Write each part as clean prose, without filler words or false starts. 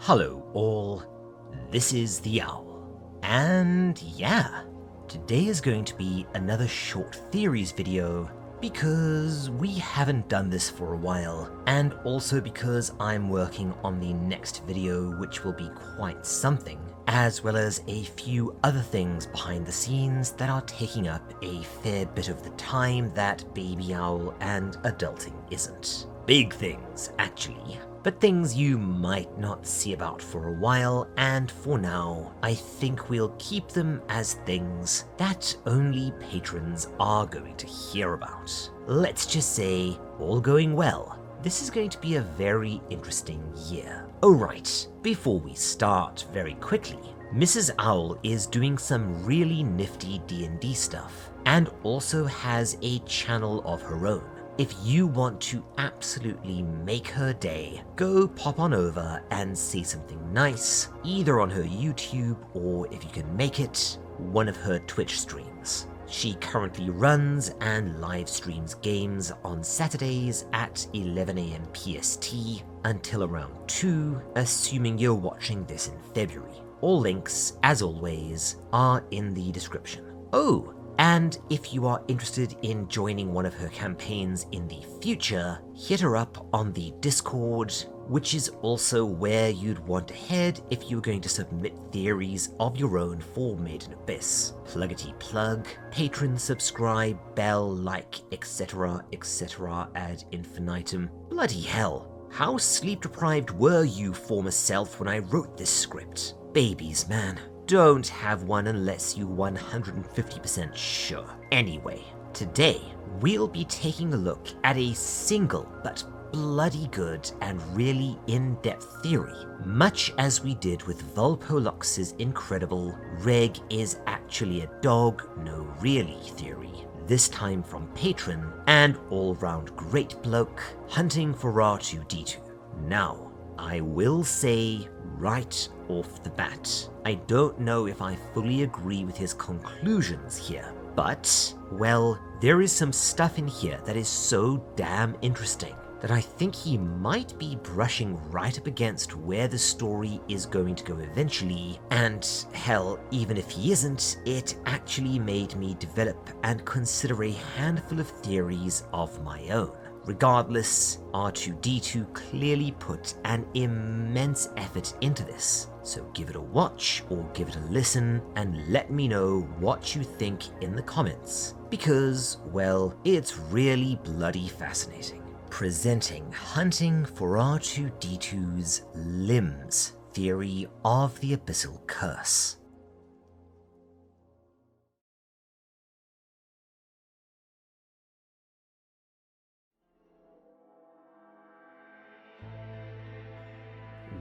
Hello all, this is the Owl, and yeah, today is going to be another short theories video because we haven't done this for a while, and also because I'm working on the next video which will be quite something, as well as a few other things behind the scenes that are taking up a fair bit of the time that Baby Owl and adulting isn't. Big things, actually. But things you might not see about for a while, and for now, I think we'll keep them as things that only patrons are going to hear about. Let's just say, all going well, this is going to be a very interesting year. Alright, before we start very quickly, Mrs. Owl is doing some really nifty D&D stuff, and also has a channel of her own. If you want to absolutely make her day, go pop on over and see something nice, either on her YouTube or, if you can make it, one of her Twitch streams. She currently runs and live streams games on Saturdays at 11 AM PST until around 2, assuming you're watching this in February. All links, as always, are in the description. Oh! And if you are interested in joining one of her campaigns in the future, hit her up on the Discord, which is also where you'd want to head if you were going to submit theories of your own for Made in Abyss. Pluggity plug, patron subscribe, bell, like, etc, etc ad infinitum. Bloody hell, how sleep deprived were you, former self, when I wrote this script? Babies, man. Don't have one unless you 150% sure. Anyway, today we'll be taking a look at a single but bloody good and really in-depth theory, much as we did with Volpolox's incredible Reg is actually a dog, no really theory. This time from patron and all-round great bloke hunting for R2-D2. Now, I will say right off the bat, I don't know if I fully agree with his conclusions here, but, well, there is some stuff in here that is so damn interesting that I think he might be brushing right up against where the story is going to go eventually, and hell, even if he isn't, it actually made me develop and consider a handful of theories of my own. Regardless, R2-D2 clearly put an immense effort into this, so give it a watch or give it a listen and let me know what you think in the comments, because, well, it's really bloody fascinating. Presenting Hunting for R2-D2's Limbs Theory of the Abyssal Curse.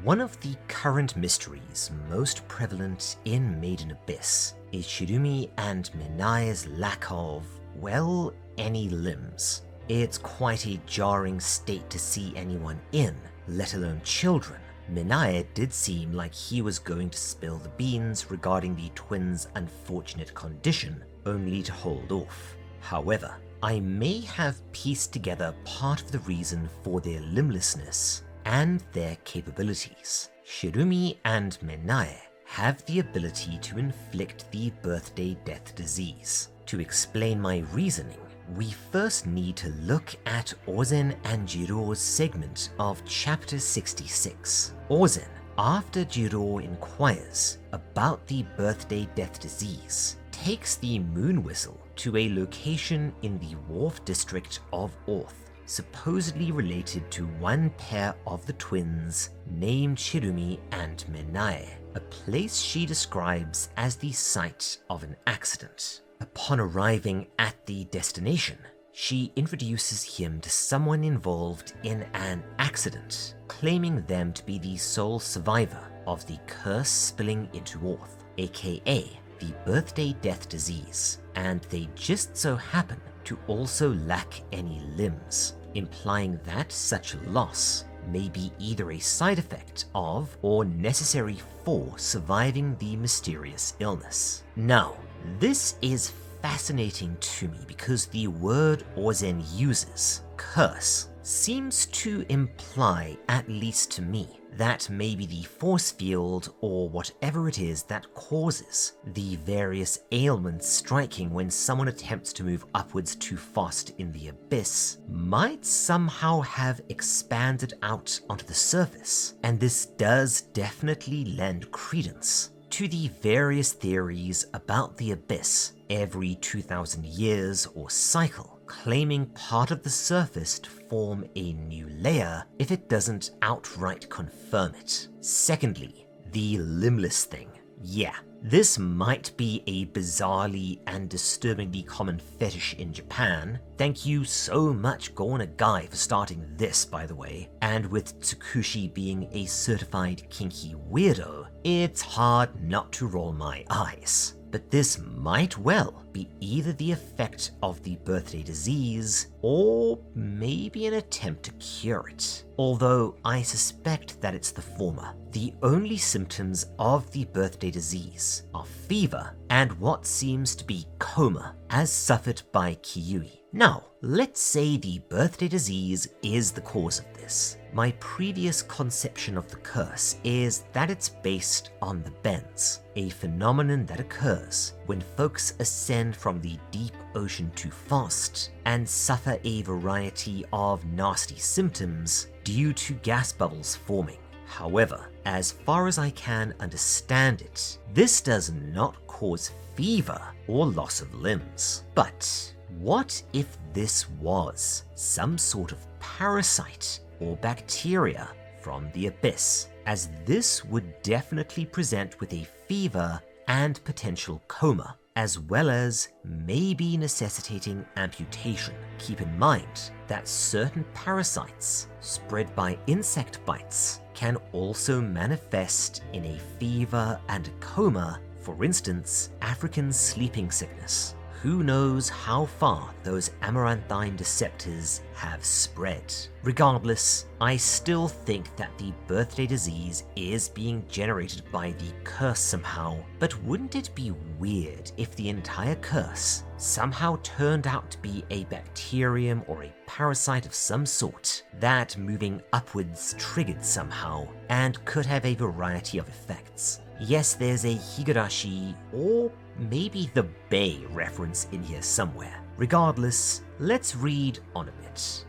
One of the current mysteries most prevalent in Made in Abyss is Shirumi and Minae's lack of, well, any limbs. It's quite a jarring state to see anyone in, let alone children. Minae did seem like he was going to spill the beans regarding the twins' unfortunate condition, only to hold off. However, I may have pieced together part of the reason for their limblessness and their capabilities. Shirumi and Minae have the ability to inflict the birthday death disease. To explain my reasoning, we first need to look at Ozen and Jiro's segment of chapter 66. Ozen, after Jiro inquires about the birthday death disease, takes the moon whistle to a location in the Wharf district of Orth, supposedly related to one pair of the twins named Shirumi and Minae, a place she describes as the site of an accident. Upon arriving at the destination, she introduces him to someone involved in an accident, claiming them to be the sole survivor of the curse spilling into Orth, aka the birthday death disease, and they just so happen to also lack any limbs, implying that such a loss may be either a side effect of or necessary for surviving the mysterious illness. Now, this is fascinating to me because the word Ozen uses, curse, seems to imply, at least to me, that maybe the force field, or whatever it is that causes the various ailments striking when someone attempts to move upwards too fast in the abyss, might somehow have expanded out onto the surface, and this does definitely lend credence to the various theories about the abyss every 2,000 years or cycle, claiming part of the surface to form a new layer if it doesn't outright confirm it. Secondly, the limbless thing. Yeah, this might be a bizarrely and disturbingly common fetish in Japan. Thank you so much, Gorna Guy, for starting this, by the way. And with Tsukushi being a certified kinky weirdo, it's hard not to roll my eyes. But this might well be either the effect of the birthday disease, or maybe an attempt to cure it. Although I suspect that it's the former. The only symptoms of the birthday disease are fever and what seems to be coma, as suffered by Kiyui. Now, let's say the birthday disease is the cause of this. My previous conception of the curse is that it's based on the bends, a phenomenon that occurs when folks ascend from the deep ocean too fast and suffer a variety of nasty symptoms due to gas bubbles forming. However, as far as I can understand it, this does not cause fever or loss of limbs. But what if this was some sort of parasite or bacteria from the abyss, as this would definitely present with a fever and potential coma, as well as maybe necessitating amputation. Keep in mind that certain parasites spread by insect bites can also manifest in a fever and a coma, for instance, African sleeping sickness. Who knows how far those amaranthine deceptors have spread. Regardless, I still think that the birthday disease is being generated by the curse somehow, but wouldn't it be weird if the entire curse somehow turned out to be a bacterium or a parasite of some sort that moving upwards triggered somehow and could have a variety of effects? Yes, there's a Higurashi or maybe the Bay reference in here somewhere. Regardless, let's read on a bit.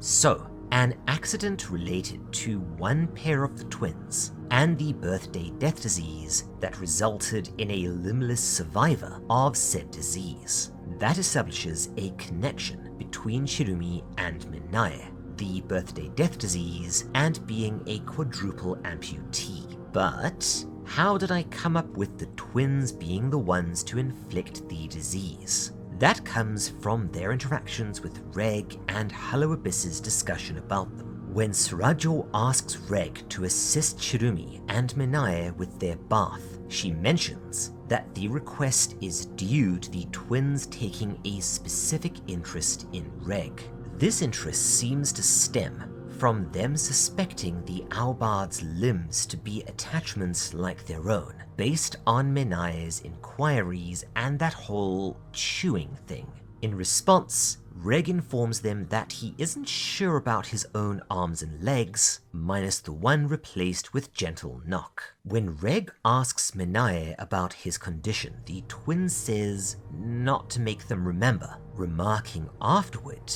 So, an accident related to one pair of the twins and the birthday death disease that resulted in a limbless survivor of said disease. That establishes a connection between Shirumi and Minae, the birthday death disease, and being a quadruple amputee. But how did I come up with the twins being the ones to inflict the disease? That comes from their interactions with Reg and Hollow Abyss's discussion about them. When Surajo asks Reg to assist Shirumi and Minae with their bath, she mentions that the request is due to the twins taking a specific interest in Reg. This interest seems to stem from them suspecting the Aubard's limbs to be attachments like their own, based on Minae's inquiries and that whole chewing thing. In response, Reg informs them that he isn't sure about his own arms and legs, minus the one replaced with gentle knock. When Reg asks Minae about his condition, the twin says not to make them remember, remarking afterward,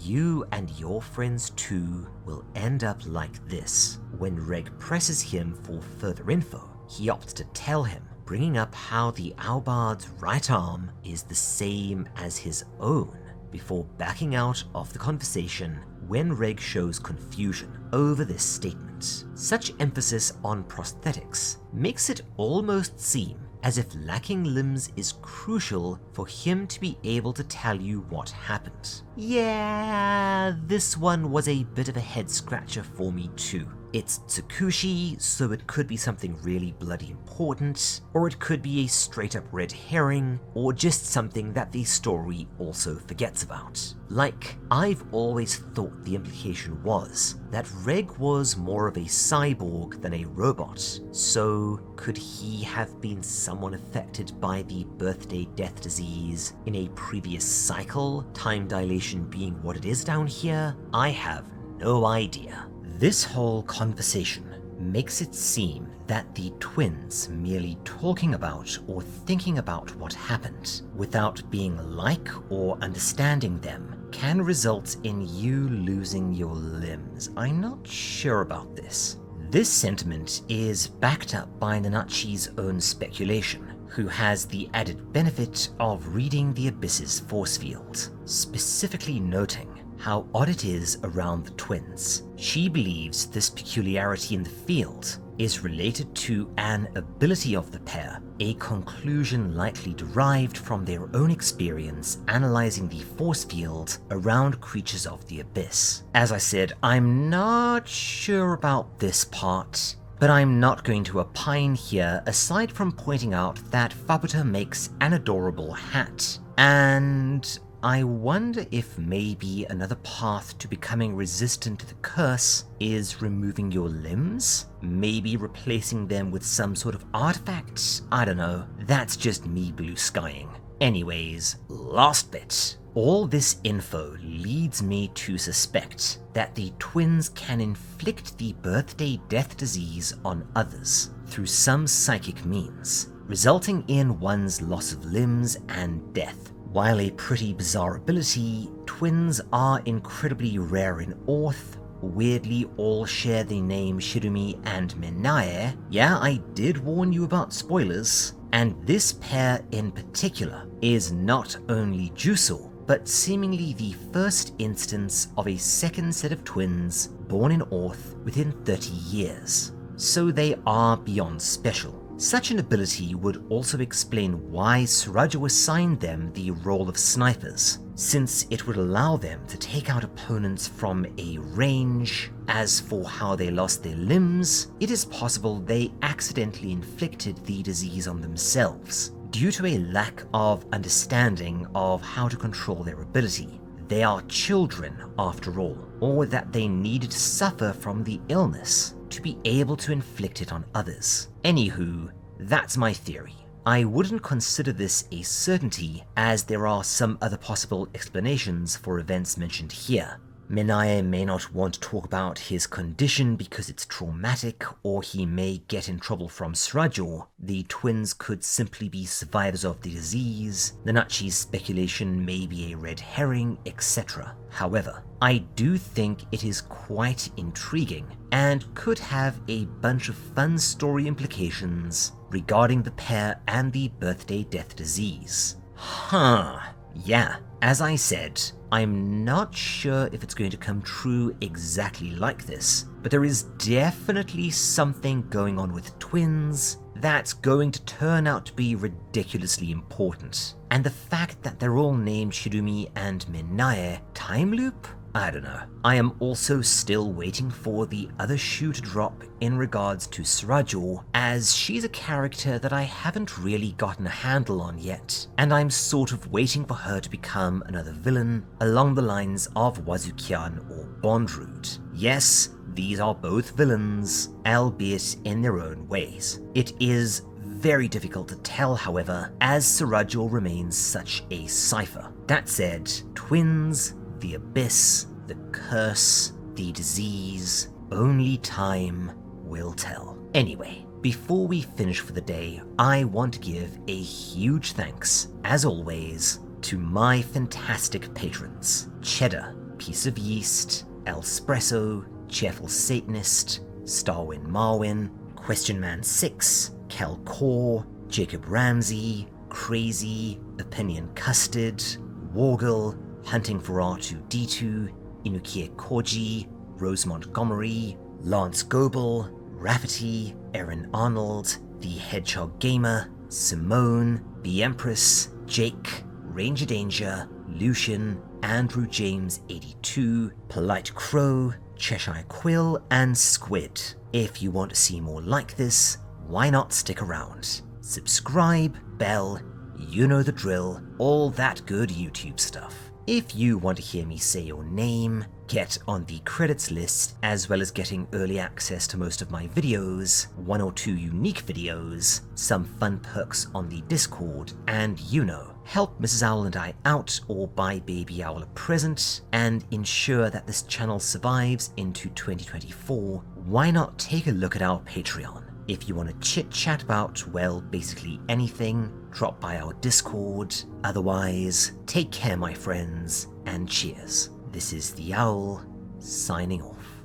"You and your friends too will end up like this." When Reg presses him for further info, he opts to tell him, bringing up how the Aubard's right arm is the same as his own, before backing out of the conversation when Reg shows confusion over this statement. Such emphasis on prosthetics makes it almost seem as if lacking limbs is crucial for him to be able to tell you what happened. Yeah, this one was a bit of a head scratcher for me too. It's Tsukushi, so it could be something really bloody important, or it could be a straight up red herring, or just something that the story also forgets about. Like, I've always thought the implication was that Reg was more of a cyborg than a robot, so could he have been someone affected by the birthday death disease in a previous cycle, time dilation being what it is down here? I have no idea. This whole conversation makes it seem that the twins merely talking about or thinking about what happened without being like or understanding them can result in you losing your limbs. I'm not sure about this. This sentiment is backed up by Nanachi's own speculation, who has the added benefit of reading the Abyss's force field, specifically noting how odd it is around the twins. She believes this peculiarity in the field is related to an ability of the pair, a conclusion likely derived from their own experience analyzing the force field around creatures of the Abyss. As I said, I'm not sure about this part, but I'm not going to opine here aside from pointing out that Fabuta makes an adorable hat, and I wonder if maybe another path to becoming resistant to the curse is removing your limbs? Maybe replacing them with some sort of artifact? I don't know. That's just me blue skying. Anyways, last bit. All this info leads me to suspect that the twins can inflict the birthday death disease on others through some psychic means, resulting in one's loss of limbs and death. While a pretty bizarre ability, twins are incredibly rare in Orth. Weirdly all share the name Shirumi and Minae. Yeah, I did warn you about spoilers. And this pair in particular is not only Jusou, but seemingly the first instance of a second set of twins born in Orth within 30 years. So they are beyond special. Such an ability would also explain why Surajo assigned them the role of snipers, since it would allow them to take out opponents from a range. As for how they lost their limbs, it is possible they accidentally inflicted the disease on themselves, due to a lack of understanding of how to control their ability. They are children, after all, or that they needed to suffer from the illness to be able to inflict it on others. Anywho, that's my theory. I wouldn't consider this a certainty, as there are some other possible explanations for events mentioned here. Minae may not want to talk about his condition because it's traumatic, or he may get in trouble from Surajo. The twins could simply be survivors of the disease. Nanachi's speculation may be a red herring, etc. However, I do think it is quite intriguing and could have a bunch of fun story implications regarding the pair and the birthday death disease. Yeah, as I said, I'm not sure if it's going to come true exactly like this, but there is definitely something going on with twins that's going to turn out to be ridiculously important. And the fact that they're all named Shirumi and Minae, time loop? I don't know. I am also still waiting for the other shoe to drop in regards to Surajo, as she's a character that I haven't really gotten a handle on yet, and I'm sort of waiting for her to become another villain along the lines of Wazukyan or Bondroot. Yes, these are both villains, albeit in their own ways. It is very difficult to tell, however, as Surajo remains such a cipher. That said, twins, the Abyss, the curse, the disease, only time will tell. Anyway, before we finish for the day, I want to give a huge thanks, as always, to my fantastic patrons: Cheddar, Piece of Yeast, Elspresso, Cheerful Satanist, Starwin Marwin, Question Man 6, Kel Core, Jacob Ramsey, Crazy, Opinion Custard, Wargle, Hunting for R2D2, Inukie Koji, Rose Montgomery, Lance Goebel, Rafferty, Erin Arnold, The Hedgehog Gamer, Simone, The Empress, Jake, Ranger Danger, Lucian, Andrew James 82, Polite Crow, Cheshire Quill, and Squid. If you want to see more like this, why not stick around? Subscribe, bell, you know the drill, all that good YouTube stuff. If you want to hear me say your name, get on the credits list, as well as getting early access to most of my videos, 1 or 2 unique videos, some fun perks on the Discord, and help Mrs. Owl and I out or buy Baby Owl a present, and ensure that this channel survives into 2024, why not take a look at our Patreon? If you want to chit chat about, well, basically anything, drop by our Discord. Otherwise, take care my friends, and cheers. This is the Owl, signing off.